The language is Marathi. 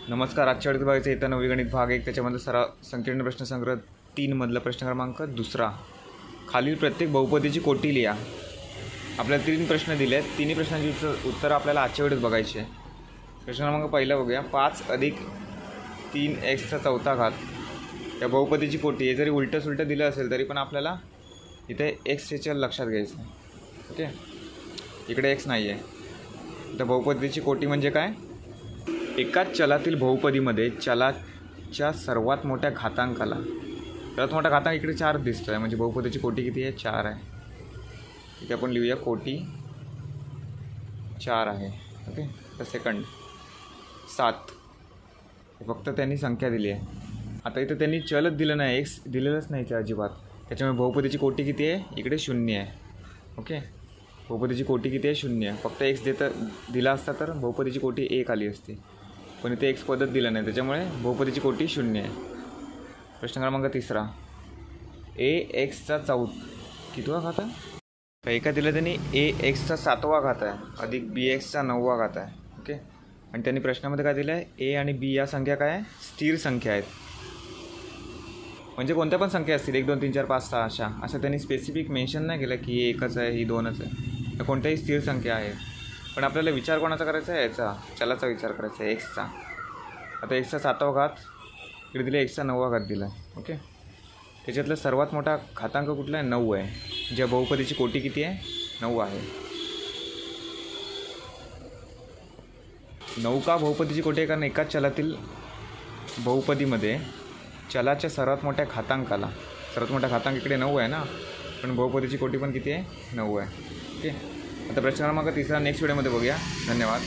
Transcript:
नमस्कार. आजच्या वेळेस बघायचं इथं 9वी गणित भाग 1 त्याच्यामधलं संकीर्ण प्रश्नसंग्रह 3 मधला प्रश्न क्रमांक 2. खालील प्रत्येक बहुपदीची कोटी लिहा. आपल्याला 3 प्रश्न दिले आहेत. तिन्ही प्रश्नांची उत्तर आपल्याला आजच्या वेळेस बघायची आहे. प्रश्न क्रमांक पहिला बघूया. 5 अधिक 3x चौथा घात या बहुपदीची कोटी. हे जरी उलटं सुलटं दिलं असेल तरी पण आपल्याला इथे x हे चल लक्षात घ्यायचं आहे. ओके, इकडे x नाही आहे. तर बहुपदीची कोटी म्हणजे काय? एकाच चलातील बहुपदीमध्ये चलाच्या सर्वात मोठ्या घातांकाला, सर्वात मोठा घातांक इकडे 4 दिसतो आहे, म्हणजे बहुपदीची कोटी किती आहे? 4 आहे. इथे आपण लिहूया कोटी 4 आहे. ओके, तर सेकंड 7 फक्त त्यांनी संख्या दिली आहे. आता इथं त्यांनी चलच दिलं नाही, एक्स दिलेलंच नाही त्या अजिबात. त्याच्यामुळे बहुपदीची कोटी किती आहे? इकडे 0 आहे. ओके, बहुपदीची कोटी किती आहे? 0 आहे. फक्त एक्स दिला असता तर बहुपदीची कोटी 1 आली असती, पण इथे एक्स पद्धत दिलं नाही, त्याच्यामुळे बहुपदीची कोटी 0 आहे. प्रश्न क्रमांक 3. ax कितवा घात आहे? तर एका दिलं त्यांनी ax 7वा घात आहे अधिक bx 9वा घात आहे. ओके, आणि त्यांनी प्रश्नामध्ये काय दिलं आहे? a आणि b या संख्या काय आहे? स्थिर संख्या आहेत. म्हणजे कोणत्या पण संख्या असतील, 1 2 3 4 5 6 असं त्यांनी स्पेसिफिक मेन्शन नाही केलं की ही 1च आहे, ही 2च आहे. तर कोणत्याही स्थिर संख्या आहे. पण आपल्याला विचार कोणाचा करायचा आहे? याचा चलाचा विचार करायचा आहे, एक्सचा. आता एक्सचा 7वा घात इकडे दिले, एक्सचा 9वा घात दिला. ओके, त्याच्यातला सर्वात मोठा घातांक कुठला आहे? 9 आहे. ज्या बहुपदीची कोटी किती आहे? 9 आहे. 9 का बहुपदीची कोटी आहे? कारण एकाच चलातील बहुपदीमध्ये चलाच्या सर्वात मोठ्या घातांकाला, सर्वात मोठा घातांक इकडे 9 आहे ना, पण बहुपदीची कोटी पण किती आहे? 9 आहे. ओके, आता प्रश्न क्रमांक 3 नेक्स्ट व्हिडिओमध्ये बघूया. धन्यवाद.